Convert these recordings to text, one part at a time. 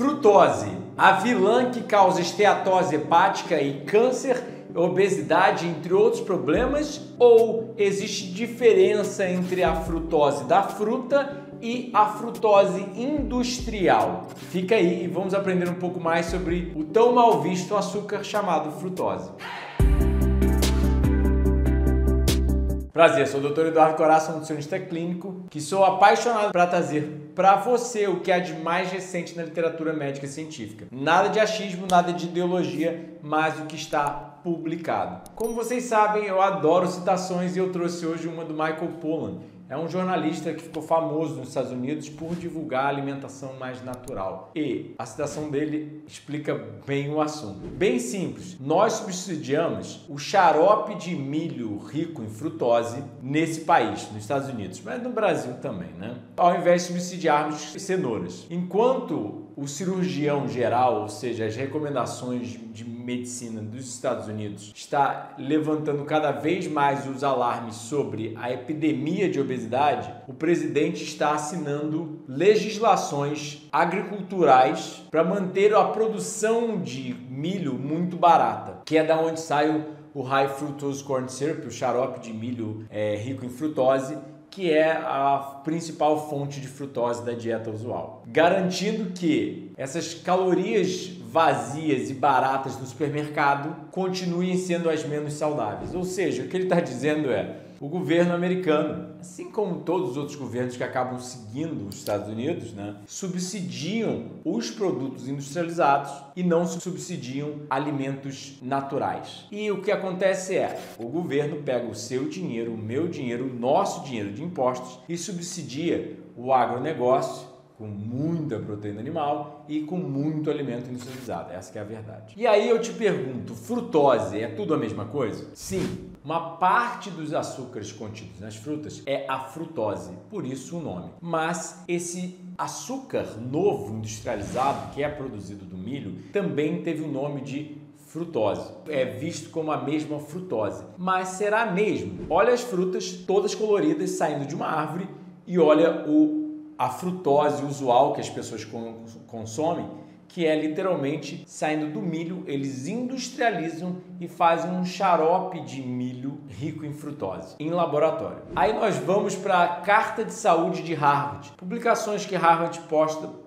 Frutose, a vilã que causa esteatose hepática e câncer, obesidade, entre outros problemas? Ou existe diferença entre a frutose da fruta e a frutose industrial? Fica aí e vamos aprender um pouco mais sobre o tão mal visto açúcar chamado frutose. Prazer, sou o Dr. Eduardo Coração, nutricionista clínico, que sou apaixonado para trazer para você o que há de mais recente na literatura médica e científica. Nada de achismo, nada de ideologia, mas o que está publicado. Como vocês sabem, eu adoro citações e eu trouxe hoje uma do Michael Pollan. É um jornalista que ficou famoso nos Estados Unidos por divulgar a alimentação mais natural. E a citação dele explica bem o assunto. Bem simples, nós subsidiamos o xarope de milho rico em frutose nesse país, nos Estados Unidos, mas no Brasil também, né? Ao invés de subsidiarmos cenouras. Enquanto o cirurgião geral, ou seja, as recomendações de medicina dos Estados Unidos, está levantando cada vez mais os alarmes sobre a epidemia de obesidade, o presidente está assinando legislações agriculturais para manter a produção de milho muito barata, que é da onde sai o High Fructose Corn Syrup, o xarope de milho rico em frutose, que é a principal fonte de frutose da dieta usual, garantindo que essas calorias vazias e baratas do supermercado continuem sendo as menos saudáveis. Ou seja, o que ele está dizendo é: o governo americano, assim como todos os outros governos que acabam seguindo os Estados Unidos, subsidiam os produtos industrializados e não subsidiam alimentos naturais. E o que acontece é, o governo pega o seu dinheiro, o meu dinheiro, o nosso dinheiro de impostos e subsidia o agronegócio com muita proteína animal e com muito alimento industrializado. Essa que é a verdade. E aí eu te pergunto, frutose é tudo a mesma coisa? Sim. Uma parte dos açúcares contidos nas frutas é a frutose, por isso o nome. Mas esse açúcar novo industrializado, que é produzido do milho, também teve o nome de frutose. É visto como a mesma frutose. Mas será mesmo? Olha as frutas todas coloridas saindo de uma árvore e olha a frutose usual que as pessoas consomem, que é literalmente saindo do milho, eles industrializam e fazem um xarope de milho rico em frutose, em laboratório. Aí nós vamos para a Carta de Saúde de Harvard, publicações que Harvard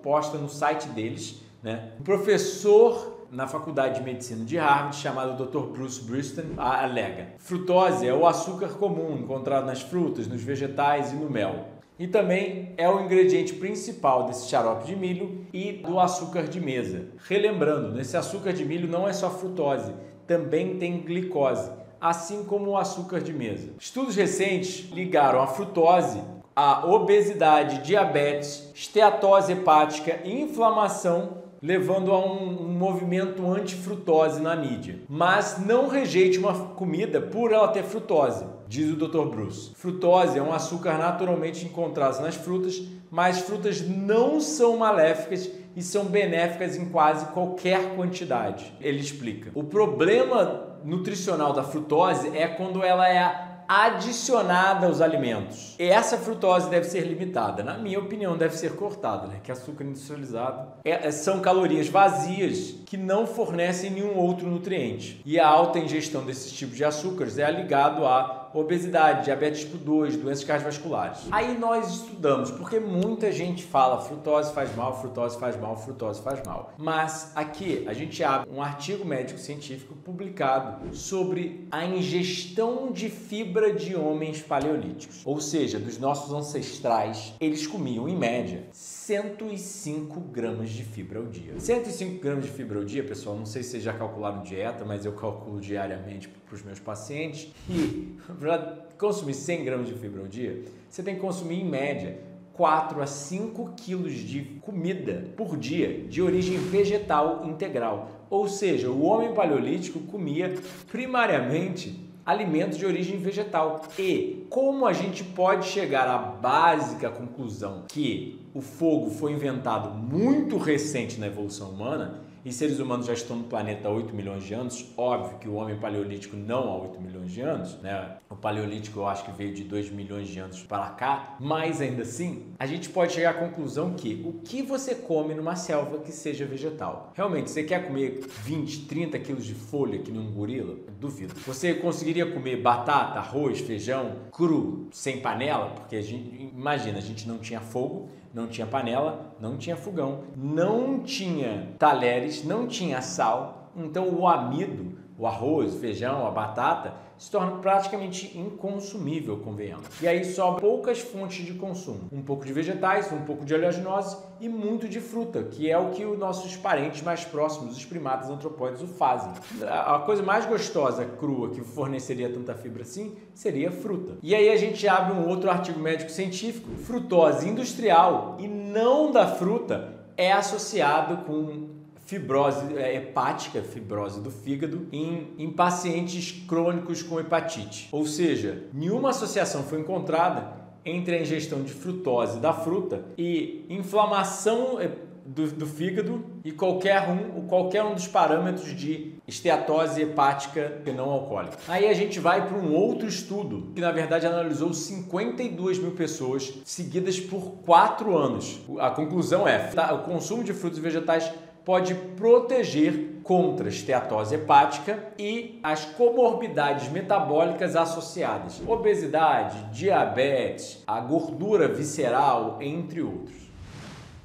posta no site deles, né? O professor na Faculdade de Medicina de Harvard, chamado Dr. Bruce Briston, alega: frutose é o açúcar comum encontrado nas frutas, nos vegetais e no mel. E também é o ingrediente principal desse xarope de milho e do açúcar de mesa. Relembrando, nesse açúcar de milho não é só frutose, também tem glicose, assim como o açúcar de mesa. Estudos recentes ligaram a frutose à obesidade, diabetes, esteatose hepática e inflamação, levando a um movimento anti-frutose na mídia. Mas não rejeite uma comida por ela ter frutose, diz o Dr. Bruce. Frutose é um açúcar naturalmente encontrado nas frutas, mas frutas não são maléficas e são benéficas em quase qualquer quantidade. Ele explica: o problema nutricional da frutose é quando ela é adicionada aos alimentos. E essa frutose deve ser limitada. Na minha opinião, deve ser cortada, né? Que açúcar industrializado são calorias vazias que não fornecem nenhum outro nutriente. E a alta ingestão desses tipos de açúcares é ligado a obesidade, diabetes tipo 2, doenças cardiovasculares. Aí nós estudamos, porque muita gente fala frutose faz mal, frutose faz mal, frutose faz mal. Mas aqui a gente abre um artigo médico científico publicado sobre a ingestão de fibra de homens paleolíticos. Ou seja, dos nossos ancestrais, eles comiam em média 105 gramas de fibra ao dia. 105 gramas de fibra ao dia, pessoal, não sei se vocês já calcularam dieta, mas eu calculo diariamente para os meus pacientes. E para consumir 100 gramas de fibra ao dia, você tem que consumir em média 4 a 5 quilos de comida por dia de origem vegetal integral. Ou seja, o homem paleolítico comia primariamente alimentos de origem vegetal. E como a gente pode chegar à básica conclusão que o fogo foi inventado muito recente na evolução humana, e seres humanos já estão no planeta há 8 milhões de anos, óbvio que o homem paleolítico não há 8 milhões de anos, né? O paleolítico eu acho que veio de 2 milhões de anos para cá, mas ainda assim, a gente pode chegar à conclusão que o que você come numa selva que seja vegetal? Realmente, você quer comer 20, 30 quilos de folha que nem um gorila? Duvido. Você conseguiria comer batata, arroz, feijão, cru, sem panela? Porque imagina, a gente não tinha fogo, não tinha panela, não tinha fogão, não tinha talheres, não tinha sal, então o amido, o arroz, o feijão, a batata se torna praticamente inconsumível, convenhamos. E aí sobram poucas fontes de consumo, um pouco de vegetais, um pouco de oleaginosas e muito de fruta, que é o que os nossos parentes mais próximos, os primatas antropóides, o fazem. A coisa mais gostosa, crua, que forneceria tanta fibra assim, seria fruta. E aí a gente abre um outro artigo médico científico, frutose industrial e não da fruta é associado com fibrose hepática, fibrose do fígado, em pacientes crônicos com hepatite. Ou seja, nenhuma associação foi encontrada entre a ingestão de frutose da fruta e inflamação do fígado e qualquer um dos parâmetros de esteatose hepática não alcoólica. Aí a gente vai para um outro estudo que na verdade analisou 52 mil pessoas seguidas por 4 anos. A conclusão é que o consumo de frutos e vegetais pode proteger contra a esteatose hepática e as comorbidades metabólicas associadas, obesidade, diabetes, a gordura visceral, entre outros.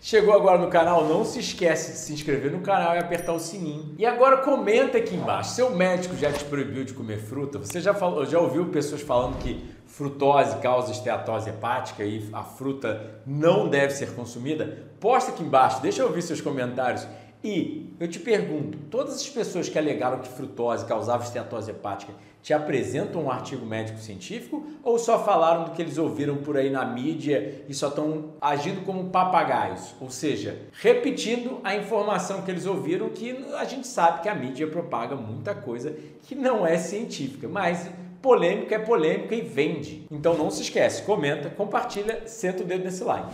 Chegou agora no canal? Não se esquece de se inscrever no canal e apertar o sininho. E agora comenta aqui embaixo, seu médico já te proibiu de comer fruta? Você já ouviu pessoas falando que frutose causa esteatose hepática e a fruta não deve ser consumida? Posta aqui embaixo, deixa eu ouvir seus comentários. E eu te pergunto, todas as pessoas que alegaram que frutose causava esteatose hepática te apresentam um artigo médico científico ou só falaram do que eles ouviram por aí na mídia e só estão agindo como papagaios? Ou seja, repetindo a informação que eles ouviram, que a gente sabe que a mídia propaga muita coisa que não é científica, mas polêmica é polêmica e vende. Então não se esquece, comenta, compartilha, senta o dedo nesse like.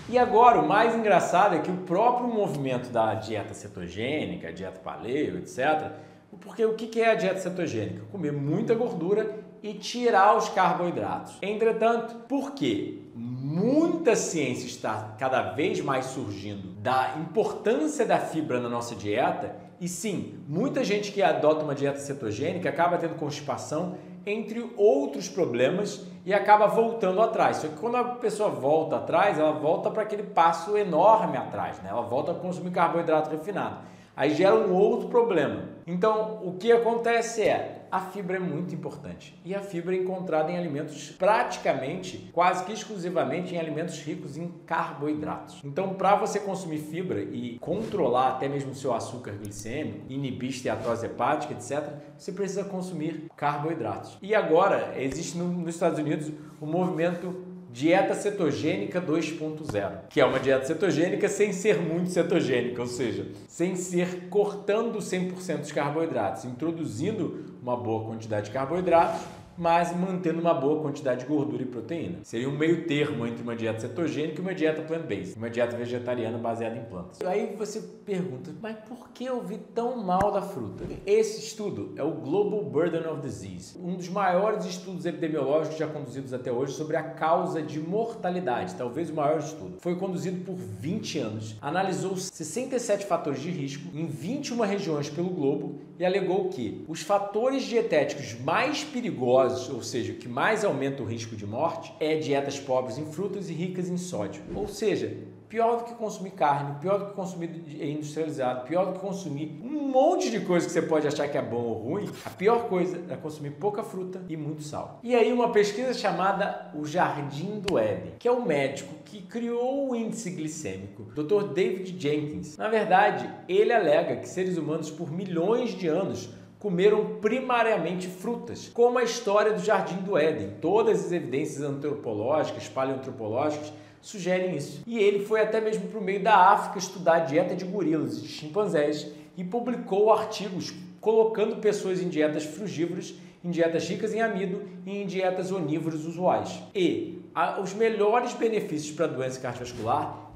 E agora, o mais engraçado é que o próprio movimento da dieta cetogênica, dieta paleo, etc. Porque o que é a dieta cetogênica? Comer muita gordura e tirar os carboidratos. Entretanto, porque muita ciência está cada vez mais surgindo da importância da fibra na nossa dieta, e sim, muita gente que adota uma dieta cetogênica acaba tendo constipação, entre outros problemas, e acaba voltando atrás. Só que quando a pessoa volta atrás, ela volta para aquele passo enorme atrás, né? Ela volta a consumir carboidrato refinado. Aí gera um outro problema. Então, o que acontece é, a fibra é muito importante. E a fibra é encontrada em alimentos praticamente, quase que exclusivamente em alimentos ricos em carboidratos. Então, para você consumir fibra e controlar até mesmo o seu açúcar glicêmico, inibir esteatose hepática, etc., você precisa consumir carboidratos. E agora, existe nos Estados Unidos o movimento Dieta Cetogênica 2.0, que é uma dieta cetogênica sem ser muito cetogênica, ou seja, sem ser cortando 100% dos carboidratos, introduzindo uma boa quantidade de carboidratos, mas mantendo uma boa quantidade de gordura e proteína. Seria um meio termo entre uma dieta cetogênica e uma dieta plant-based, uma dieta vegetariana baseada em plantas. Aí você pergunta, mas por que eu ouvi tão mal da fruta? Esse estudo é o Global Burden of Disease, um dos maiores estudos epidemiológicos já conduzidos até hoje sobre a causa de mortalidade, talvez o maior estudo. Foi conduzido por 20 anos, analisou 67 fatores de risco em 21 regiões pelo globo e alegou que os fatores dietéticos mais perigosos, ou seja, o que mais aumenta o risco de morte, é dietas pobres em frutas e ricas em sódio. Ou seja, pior do que consumir carne, pior do que consumir industrializado, pior do que consumir um monte de coisa que você pode achar que é bom ou ruim, a pior coisa é consumir pouca fruta e muito sal. E aí uma pesquisa chamada o Jardim do Éden, que é o médico que criou o índice glicêmico, Dr. David Jenkins. Na verdade, ele alega que seres humanos por milhões de anos comeram primariamente frutas, como a história do Jardim do Éden. Todas as evidências antropológicas, paleoantropológicas, sugerem isso. E ele foi até mesmo para o meio da África estudar a dieta de gorilas e de chimpanzés e publicou artigos colocando pessoas em dietas frugívoras, em dietas ricas em amido e em dietas onívoras usuais. E os melhores benefícios para a doença cardiovascular,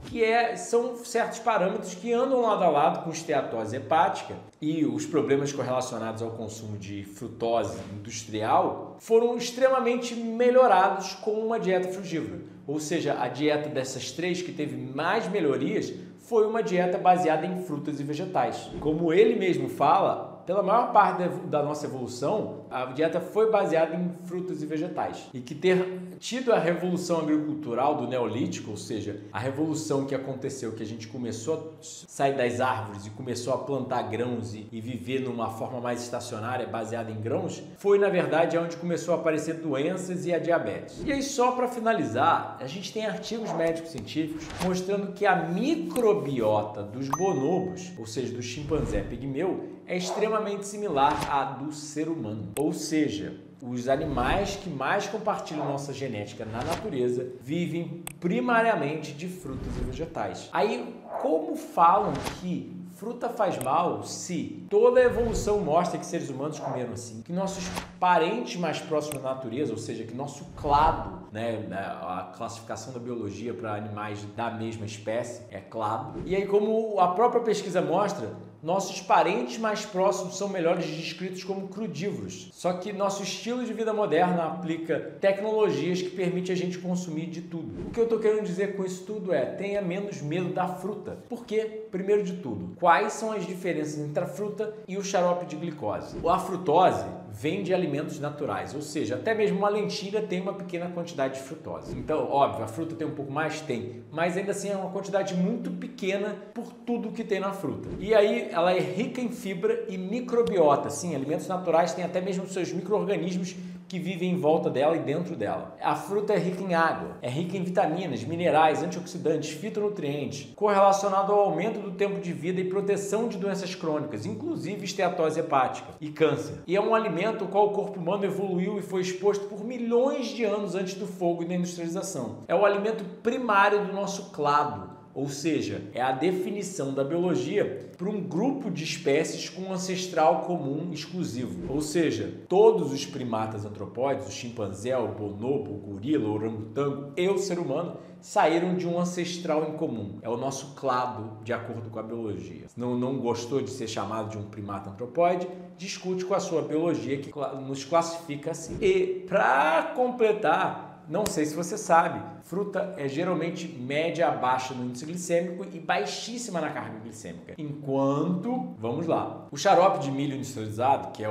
são certos parâmetros que andam lado a lado com esteatose hepática, e os problemas correlacionados ao consumo de frutose industrial foram extremamente melhorados com uma dieta frugívora. Ou seja, a dieta dessas três que teve mais melhorias foi uma dieta baseada em frutas e vegetais. Como ele mesmo fala, pela maior parte da nossa evolução, a dieta foi baseada em frutas e vegetais. E que ter tido a revolução agricultural do Neolítico, ou seja, a revolução que aconteceu, que a gente começou a sair das árvores e começou a plantar grãos e viver numa forma mais estacionária, baseada em grãos, foi, na verdade, onde começou a aparecer doenças e a diabetes. E aí, só para finalizar, a gente tem artigos médicos científicos mostrando que a microbiota dos bonobos, ou seja, do chimpanzé pigmeu, é extremamente similar à do ser humano. Ou seja, os animais que mais compartilham nossa genética na natureza vivem primariamente de frutas e vegetais. Aí, como falam que fruta faz mal se toda a evolução mostra que seres humanos comeram assim, que nossos parentes mais próximos da natureza, ou seja, que nosso clado, a classificação da biologia para animais da mesma espécie é clado. E aí, como a própria pesquisa mostra, nossos parentes mais próximos são melhores descritos como crudívoros. Só que nosso estilo de vida moderno aplica tecnologias que permitem a gente consumir de tudo. O que eu estou querendo dizer com isso tudo é: tenha menos medo da fruta. Por quê? Primeiro de tudo, quais são as diferenças entre a fruta e o xarope de glicose? A frutose vem de alimentos naturais, ou seja, até mesmo uma lentilha tem uma pequena quantidade de frutose. Então, óbvio, a fruta tem um pouco mais? Tem, mas ainda assim é uma quantidade muito pequena por tudo que tem na fruta. E aí ela é rica em fibra e microbiota. Sim, alimentos naturais têm até mesmo seus micro-organismos que vivem em volta dela e dentro dela. A fruta é rica em água, é rica em vitaminas, minerais, antioxidantes, fitonutrientes, correlacionado ao aumento do tempo de vida e proteção de doenças crônicas, inclusive esteatose hepática e câncer. E é um alimento ao qual o corpo humano evoluiu e foi exposto por milhões de anos antes do fogo e da industrialização. É o alimento primário do nosso clado. Ou seja, é a definição da biologia para um grupo de espécies com um ancestral comum exclusivo. Ou seja, todos os primatas antropóides, o chimpanzé, o bonobo, o gorila, o orangotango e o ser humano, saíram de um ancestral em comum. É o nosso clado, de acordo com a biologia. Se não gostou de ser chamado de um primata antropóide, discute com a sua biologia, que nos classifica assim. E para completar, não sei se você sabe, fruta é geralmente média a baixa no índice glicêmico e baixíssima na carga glicêmica. Enquanto, vamos lá, o xarope de milho industrializado, que é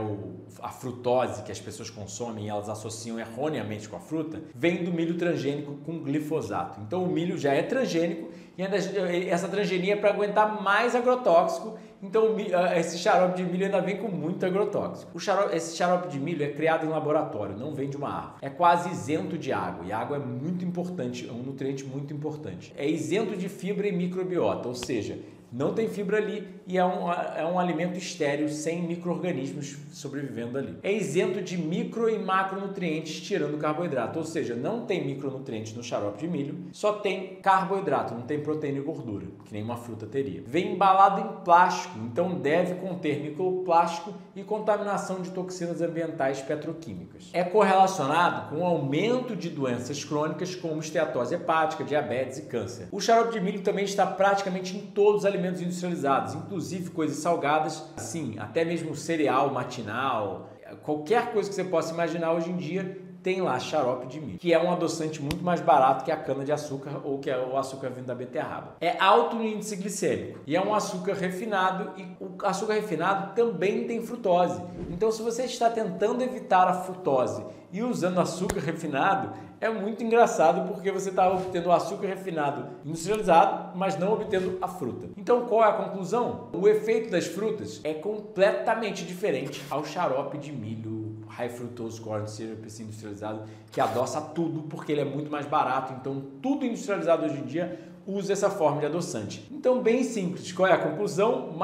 a frutose que as pessoas consomem e elas associam erroneamente com a fruta, vem do milho transgênico com glifosato. Então o milho já é transgênico e ainda essa transgenia é para aguentar mais agrotóxico. Então esse xarope de milho ainda vem com muito agrotóxico. Esse xarope de milho é criado em laboratório, não vem de uma árvore. É quase isento de água, e a água é muito importante, é um nutriente muito importante. É isento de fibra e microbiota, ou seja, não tem fibra ali e é um alimento estéril, sem micro-organismos sobrevivendo ali. É isento de micro e macronutrientes, tirando carboidrato, ou seja, não tem micronutrientes no xarope de milho, só tem carboidrato, não tem proteína e gordura, que nem uma fruta teria. Vem embalado em plástico, então deve conter microplástico e contaminação de toxinas ambientais petroquímicas. É correlacionado com o aumento de doenças crônicas como esteatose hepática, diabetes e câncer. O xarope de milho também está praticamente em todos os alimentos industrializados, inclusive coisas salgadas, sim, até mesmo cereal matinal, qualquer coisa que você possa imaginar hoje em dia tem lá xarope de milho, que é um adoçante muito mais barato que a cana-de-açúcar ou que é o açúcar vindo da beterraba. É alto no índice glicêmico e é um açúcar refinado, e o açúcar refinado também tem frutose. Então, se você está tentando evitar a frutose e usando açúcar refinado, é muito engraçado porque você está obtendo o açúcar refinado industrializado, mas não obtendo a fruta. Então, qual é a conclusão? O efeito das frutas é completamente diferente ao xarope de milho High Fructose Corn Syrup industrializado, que adoça tudo porque ele é muito mais barato. Então, tudo industrializado hoje em dia usa essa forma de adoçante. Então, bem simples. Qual é a conclusão?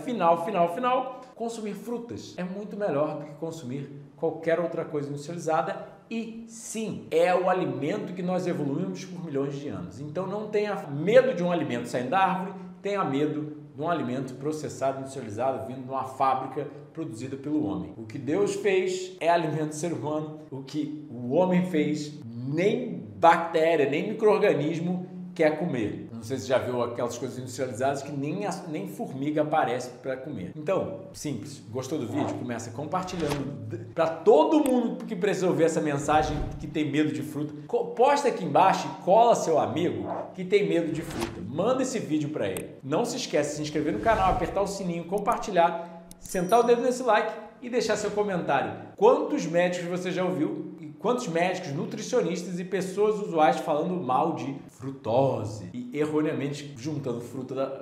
Final. Consumir frutas é muito melhor do que consumir qualquer outra coisa industrializada. E sim, é o alimento que nós evoluímos por milhões de anos. Então, não tenha medo de um alimento saindo da árvore, tenha medo de um alimento processado, industrializado, vindo de uma fábrica produzida pelo homem. O que Deus fez é alimento do ser humano, o que o homem fez nem bactéria, nem micro-organismo quer comer. Não sei se você já viu aquelas coisas industrializadas que nem formiga aparece para comer. Então, simples. Gostou do vídeo? Começa compartilhando para todo mundo que precisa ouvir essa mensagem, que tem medo de fruta. Posta aqui embaixo e cola seu amigo que tem medo de fruta. Manda esse vídeo para ele. Não se esquece de se inscrever no canal, apertar o sininho, compartilhar, sentar o dedo nesse like e deixar seu comentário. Quantos médicos você já ouviu? E quantos médicos, nutricionistas e pessoas usuárias falando mal de frutose e erroneamente juntando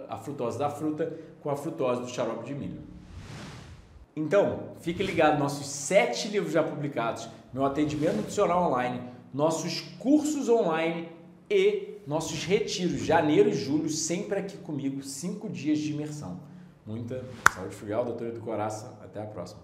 a frutose da fruta com a frutose do xarope de milho? Então, fique ligado, nossos 7 livros já publicados, meu atendimento nutricional online, nossos cursos online e nossos retiros, janeiro e julho, sempre aqui comigo, 5 dias de imersão. Muita saúde frugal, doutor do coração. Até a próxima.